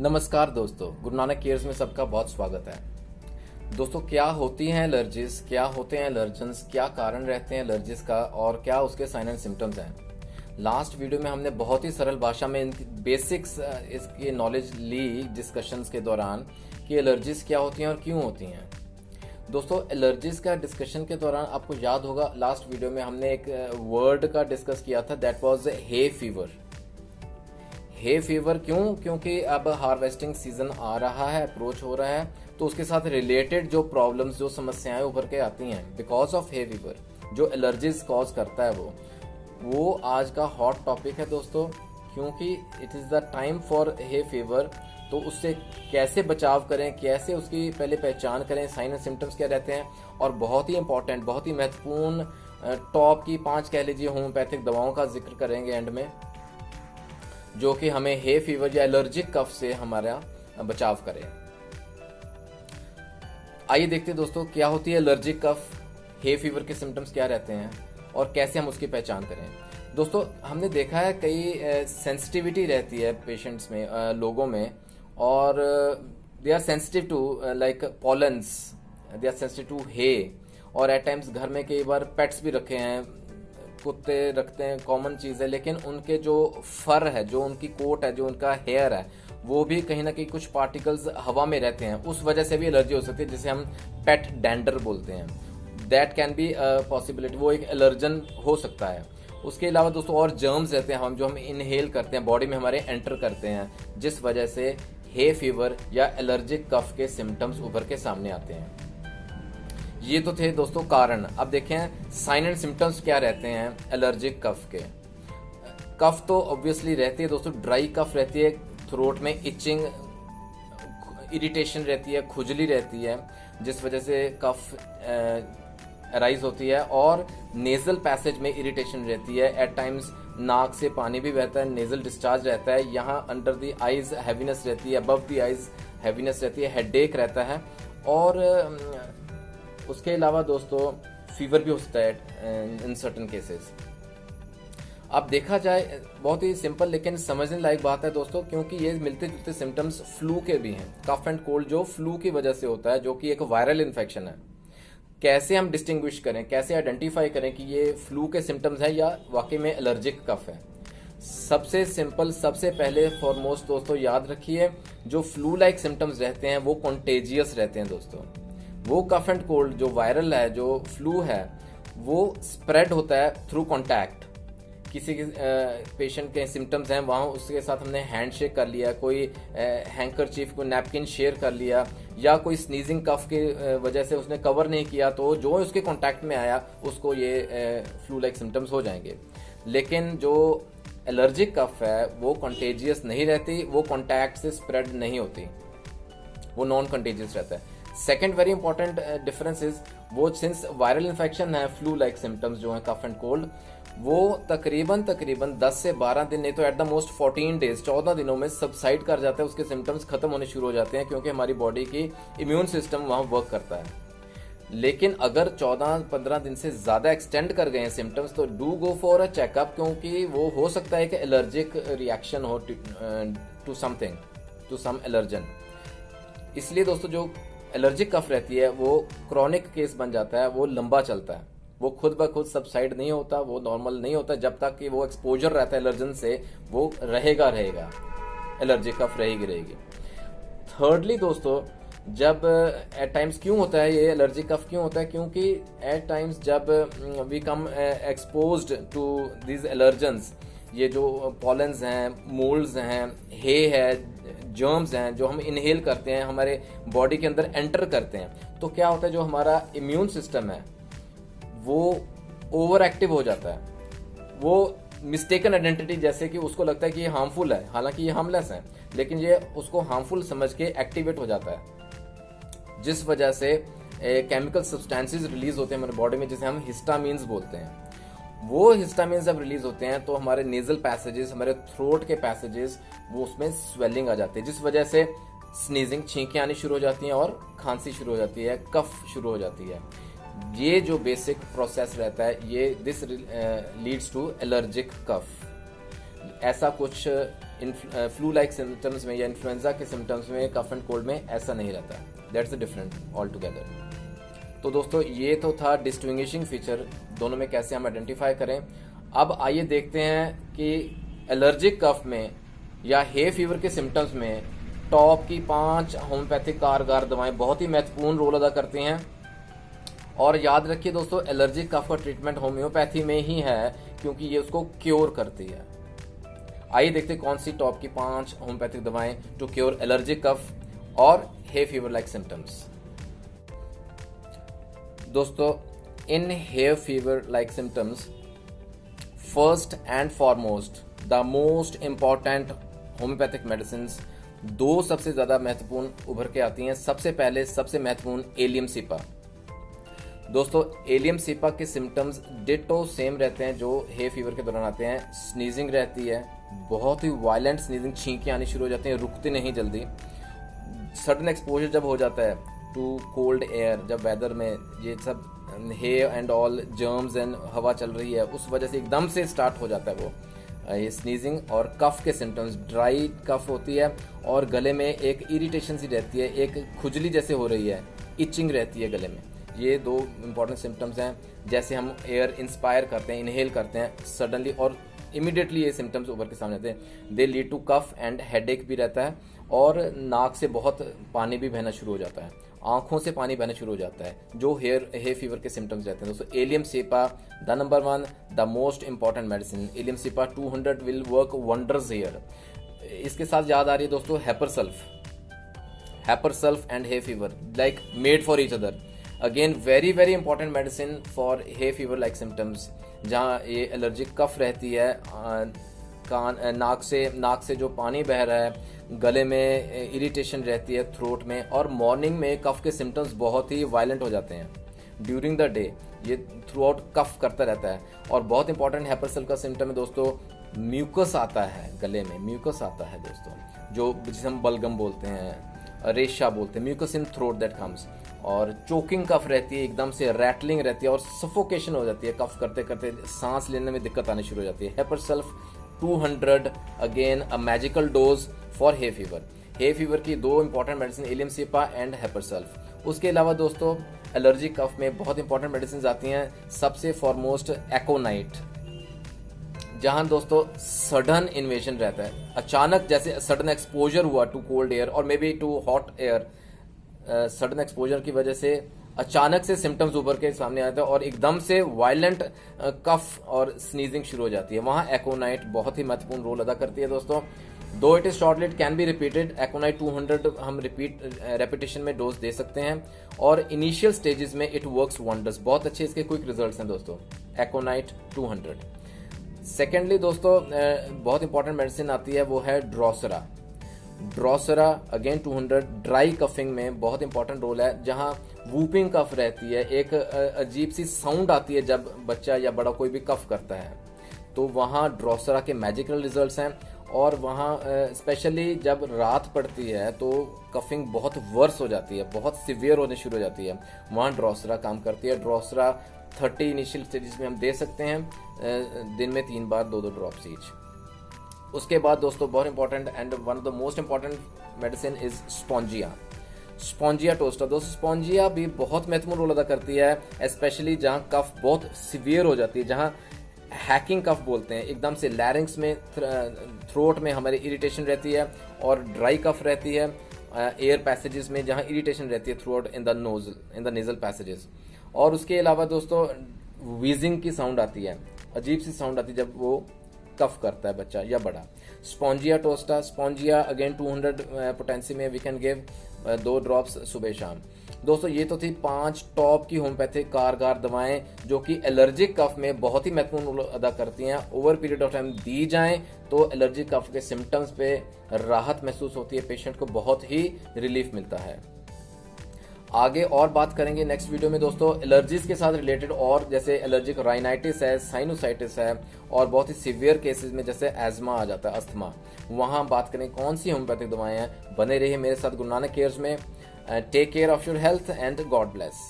नमस्कार दोस्तों, गुरु नानक केयर्स में सबका बहुत स्वागत है। दोस्तों, क्या होती हैं एलर्जीज, क्या होते हैं एलर्जन्स, क्या कारण रहते हैं एलर्जीज का और क्या उसके साइन एंड सिम्टम्स हैं। लास्ट वीडियो में हमने बहुत ही सरल भाषा में इनकी बेसिक्स इसकी नॉलेज ली डिस्कशंस के दौरान कि एलर्जीज क्या होती हैं और क्यों होती हैं। दोस्तों, एलर्जीज का डिस्कशन के दौरान आपको याद होगा लास्ट वीडियो में हमने एक वर्ड का डिस्कस किया था, that was hey fever. Hay fever क्यों? क्योंकि अब हार्वेस्टिंग सीजन आ रहा है, अप्रोच हो रहा है, तो उसके साथ रिलेटेड जो प्रॉब्लम्स, जो समस्याएं उभर के आती हैं बिकॉज ऑफ हे फीवर, जो एलर्जीज कॉज करता है वो आज का हॉट टॉपिक है दोस्तों। क्योंकि it is the time for hay fever, तो उससे कैसे बचाव करें, कैसे उसकी पहले पहचान करें, साइन एंड सिम्टम्स क्या रहते हैं, और बहुत ही इंपॉर्टेंट, बहुत ही महत्वपूर्ण टॉप की 5 कह लीजिए होम्योपैथिक दवाओं का जिक्र करेंगे एंड में, जो कि हमें हे फीवर या एलर्जिक कफ से हमारा बचाव करे। आइए देखते हैं दोस्तों, क्या होती है एलर्जिक कफ, हे फीवर के सिम्टम्स क्या रहते हैं और कैसे हम उसकी पहचान करें। दोस्तों, हमने देखा है कई सेंसिटिविटी रहती है पेशेंट्स में, लोगों में, और they are sensitive to like pollens, they are sensitive to hay, और एट टाइम्स घर में कई बार पेट्स भी रखे हैं, कुत्ते रखते हैं, कॉमन चीज़ है, लेकिन उनके जो फर है, जो उनकी कोट है, जो उनका हेयर है, वो भी कहीं ना कहीं कुछ पार्टिकल्स हवा में रहते हैं, उस वजह से भी एलर्जी हो सकती है, जिसे हम पेट डैंडर बोलते हैं। दैट कैन बी पॉसिबिलिटी, वो एक एलर्जन हो सकता है। उसके अलावा दोस्तों और जर्म्स रहते हैं जो हम इनहेल करते हैं, बॉडी में हमारे एंटर करते हैं, जिस वजह से हे फीवर या एलर्जिक कफ के सिम्टम्स उभर के सामने आते हैं। ये तो थे दोस्तों कारण। अब देखें साइन एंड सिम्टम्स क्या रहते हैं एलर्जिक कफ के। कफ तो ऑब्वियसली रहती है दोस्तों, ड्राई कफ रहती है, थ्रोट में इचिंग, इरिटेशन रहती है, खुजली रहती है, जिस वजह से कफ अराइज होती है, और नेजल पैसेज में इरिटेशन रहती है। एट टाइम्स नाक से पानी भी बहता है, नेजल डिस्चार्ज रहता है, यहाँ अंडर द आईज हैवीनेस रहती है, अबव द आईज हैवीनेस रहती है, हेडेक रहता है, और उसके अलावा दोस्तों फीवर भी हो सकता है इन सर्टेन केसेस। अब देखा जाए बहुत ही सिंपल लेकिन समझने लायक बात है दोस्तों, क्योंकि ये मिलते जुलते सिम्टम्स फ्लू के भी हैं। कफ एंड कोल्ड जो फ्लू की वजह से होता है, जो कि एक वायरल इन्फेक्शन है। कैसे हम डिस्टिंग्विश करें, कैसे आइडेंटिफाई करें कि ये फ्लू के सिम्टम्स है या वाकई में एलर्जिक कफ है। सबसे सिंपल, सबसे पहले फॉरमोस्ट दोस्तों याद रखिए, जो फ्लू लाइक सिम्टम्स रहते हैं वो कॉन्टेजियस रहते हैं दोस्तों। वो कफ एंड कोल्ड जो वायरल है, जो फ्लू है, वो स्प्रेड होता है थ्रू कॉन्टैक्ट। किसी पेशेंट के सिम्टम्स हैं, वहाँ उसके साथ हमने हैंडशेक कर लिया, कोई हैंकरचीफ, कोई नैपकिन शेयर कर लिया, या कोई स्नीजिंग कफ के वजह से उसने कवर नहीं किया, तो जो उसके कॉन्टैक्ट में आया उसको ये फ्लू लाइक सिम्टम्स हो जाएंगे। लेकिन जो एलर्जिक कफ है वो कॉन्टेजियस नहीं रहती, वो कॉन्टैक्ट से स्प्रेड नहीं होती, वो नॉन कॉन्टेजियस रहता है। Second very important difference is, वो सिंस वायरल इन्फेक्शन है, फ्लू लाइक सिम्टम्स जो है कफ एंड कोल्ड, वो तकरीबन 10 से 12 दिन, नहीं तो एट द मोस्ट 14 डेज, 14 दिनों में सबसाइड कर जाता है, उसके सिम्टम्स खत्म होने शुरू हो जाते हैं, क्योंकि हमारी बॉडी की इम्यून सिस्टम वहाँ वर्क करता है। लेकिन अगर 14-15 दिन से ज्यादा एक्सटेंड कर गए हैं सिम्टम्स, तो do go for a checkup, क्योंकि वो हो सकता है कि एलर्जिक रिएक्शन हो to something, to some allergen. इसलिए दोस्तों जो एलर्जिक कफ रहती है वो क्रॉनिक केस बन जाता है, वो लंबा चलता है, वो खुद ब खुद सबसाइड नहीं होता, वो नॉर्मल नहीं होता, जब तक कि वो एक्सपोजर रहता है एलर्जन से, वो रहेगा, एलर्जिक कफ रहेगी। थर्डली दोस्तों, जब एट टाइम्स क्यों होता है ये एलर्जिक कफ, क्यों होता है? क्योंकि एट टाइम्स जब we come exposed to these allergens, ये जो पॉलन्स हैं, मोल्ड्स हैं, हे है, जर्म्स हैं, जो हम इनहेल करते हैं, हमारे बॉडी के अंदर एंटर करते हैं, तो क्या होता है, जो हमारा इम्यून सिस्टम है वो ओवर एक्टिव हो जाता है। वो मिस्टेकन आइडेंटिटी, जैसे कि उसको लगता है कि ये हार्मफुल है, हालांकि ये हार्मलेस है, लेकिन ये उसको हार्मफुल समझ के एक्टिवेट हो जाता है, जिस वजह से केमिकल सब्सटेंसेस रिलीज होते हैं हमारे बॉडी में, जिसे हम हिस्टामीन्स बोलते हैं। वो हिस्टामिन जब रिलीज होते हैं तो हमारे नेजल पैसेजेस, हमारे थ्रोट के पैसेजेस, वो उसमें स्वेलिंग आ जाती है, जिस वजह से स्नीजिंग, छींकें आनी शुरू हो जाती हैं और खांसी शुरू हो जाती है, कफ शुरू हो जाती है। ये जो बेसिक प्रोसेस रहता है, ये दिस लीड्स टू एलर्जिक कफ। ऐसा कुछ फ्लू लाइक सिम्टम्स में या इन्फ्लुएंजा के सिम्टम्स में, कफ एंड कोल्ड में ऐसा नहीं रहता। That's different all together. तो दोस्तों ये तो था डिस्टिंग्विशिंग फीचर, दोनों में कैसे हम आइडेंटिफाई करें। अब आइए देखते हैं कि एलर्जिक कफ में या हे फीवर के सिम्टम्स में टॉप की 5 होम्योपैथिक कारगर दवाएं बहुत ही महत्वपूर्ण रोल अदा करती हैं। और याद रखिए दोस्तों, एलर्जिक कफ का ट्रीटमेंट होम्योपैथी में ही है, क्योंकि ये उसको क्योर करती है। आइए देखते हैं कौन सी टॉप की 5 होम्योपैथिक दवाएं टू क्योर एलर्जिक कफ और हे फीवर लाइक सिम्टम्स। दोस्तों, in hay fever like symptoms, first and foremost the most important homoeopathic medicine, 2 सबसे ज्यादा महत्वपूर्ण उभर के आती हैं। सबसे पहले सबसे महत्वपूर्ण एलियम सीपा। दोस्तों, एलियम सीपा के सिम्टम्स डिटो सेम रहते हैं जो हे फीवर के दौरान आते हैं। स्नीजिंग रहती है, बहुत ही वायलेंट स्नीजिंग, छींकें आनी शुरू हो जाती हैं, रुकती नहीं जल्दी। सडन एक्सपोजर जब हो जाता है टू कोल्ड एयर, जब वेदर में ये सब हे एंड ऑल जर्म्स एंड हवा चल रही है, उस वजह से एकदम से स्टार्ट हो जाता है वो ये स्नीजिंग। और कफ के सिम्टम्स, ड्राई कफ होती है और गले में एक इरिटेशन सी रहती है, एक खुजली जैसे हो रही है, इचिंग रहती है गले में। ये 2 इंपॉर्टेंट सिम्टम्स हैं। जैसे हम एयर इंस्पायर करते हैं, इनहेल करते हैं, सडनली और इमीडिएटली ये सिम्टम्स उभर के सामने आते हैं। They lead to cough and headache भी रहता है, और नाक से बहुत पानी भी बहना शुरू हो जाता है, आंखों से पानी बहना शुरू हो जाता है, जो हे फीवर के सिम्टम्स रहते हैं। दोस्तों, Allium cepa the number 1 the most important medicine. Allium cepa 200 will work wonders here. इसके साथ याद आ रही है दोस्तों Hepar sulph and hay fever like made for each other. Again very very important medicine for hay fever like symptoms, जहाँ ये allergic कफ रहती है, नाक से जो पानी बह रहा है, गले में इरिटेशन रहती है, थ्रोट में, और मॉर्निंग में कफ के सिम्टम्स बहुत ही वायलेंट हो जाते हैं। ड्यूरिंग द डे ये थ्रू आउट कफ करता रहता है। और बहुत इंपॉर्टेंट हैपरसल का सिम्टम है दोस्तों, म्यूकस आता है गले में, म्यूकस आता है दोस्तों, जो जिसे हम बलगम बोलते हैं, रेशा बोलते हैं, mucus in throat that comes. और चोकिंग कफ रहती है, एकदम से रैटलिंग रहती है और सफोकेशन हो जाती है, कफ करते करते सांस लेने में दिक्कत आनी शुरू हो जाती है। Hepar sulph 200 again a magical dose for hay fever. Hay fever की 2 important medicine Allium cepa and Hepar sulph. उसके अलावा दोस्तों, एलर्जी कफ में बहुत इंपॉर्टेंट मेडिसिन आती हैं। सबसे फॉरमोस्ट एकोनाइट, जहां दोस्तों सडन इन्वेजन रहता है, अचानक जैसे सडन एक्सपोजर हुआ टू कोल्ड एयर और may be to hot air, sudden exposure की वजह से अचानक से सिम्टम्स उभर के सामने आते हैं और एकदम से वायलेंट कफ और स्नीजिंग शुरू हो जाती है। वहां एकोनाइट बहुत ही महत्वपूर्ण रोल अदा करती है दोस्तों। Though it is shortly it can be repeated, aconite 200 हम रेपिटेशन में डोज दे सकते हैं, और इनिशियल स्टेजेस में इट वर्क्स वंडर्स। बहुत अच्छे इसके क्विक रिजल्ट्स हैं दोस्तों, एकोनाइट 200। सेकेंडली दोस्तों, बहुत इंपॉर्टेंट मेडिसिन आती है, वो है ड्रोसरा। ड्रोसरा अगेन 200 ड्राई कफिंग में बहुत इंपॉर्टेंट रोल है, जहां वूपिंग कफ रहती है, एक अजीब सी साउंड आती है जब बच्चा या बड़ा कोई भी कफ करता है, तो वहां ड्रोसरा के मैजिकल रिजल्ट्स हैं। और वहां स्पेशली जब रात पड़ती है तो कफिंग बहुत वर्स हो जाती है, बहुत सिवियर होने शुरू हो जाती है, वहां ड्रोसरा काम करती है। ड्रोसरा 30 इनिशियल स्टेजेस में हम दे सकते हैं, दिन में 3 बार 2-2 ड्रॉप्स ईच। उसके बाद दोस्तों बहुत important and one of the most important medicine is Spongia. Spongia toaster दोस्तों, स्पॉन्जिया भी बहुत महत्वपूर्ण रोल अदा करती है, स्पेशली जहां कफ बहुत सिवियर हो जाती है, जहां हैकिंग कफ बोलते हैं, एकदम से लैरिंग्स में, थ्रोट में हमारी इरिटेशन रहती है, और ड्राई कफ रहती है एयर पैसेजेस में, जहां इरिटेशन रहती है through out in the nasal passages. और उसके अलावा दोस्तों वीजिंग की साउंड आती है, अजीब सी साउंड आती है जब वो कफ करता है बच्चा या बड़ा। स्पॉन्जिया टोस्टा, स्पॉन्जिया अगेन 200 पोटेंसी में वी कैन गिव 2 ड्रॉप्स सुबह शाम। दोस्तों ये तो थी 5 टॉप की होम्योपैथिक कारगर दवाएं जो कि एलर्जिक कफ में बहुत ही महत्वपूर्ण रोल अदा करती हैं। ओवर पीरियड ऑफ टाइम दी जाएं तो एलर्जिक कफ के सिम्टम्स पे राहत महसूस होती है, पेशेंट को बहुत ही रिलीफ मिलता है। आगे और बात करेंगे नेक्स्ट वीडियो में दोस्तों एलर्जीज के साथ रिलेटेड, और जैसे एलर्जिक राइनाइटिस है, साइनोसाइटिस है, और बहुत ही सीवियर केसेस में जैसे एज्मा आ जाता है, अस्थमा, वहां बात करें कौन सी होम्योपैथिक दवाएं हैं। बने रहिए मेरे साथ गुरु नानक केयर्स में। Take care of your health and God bless.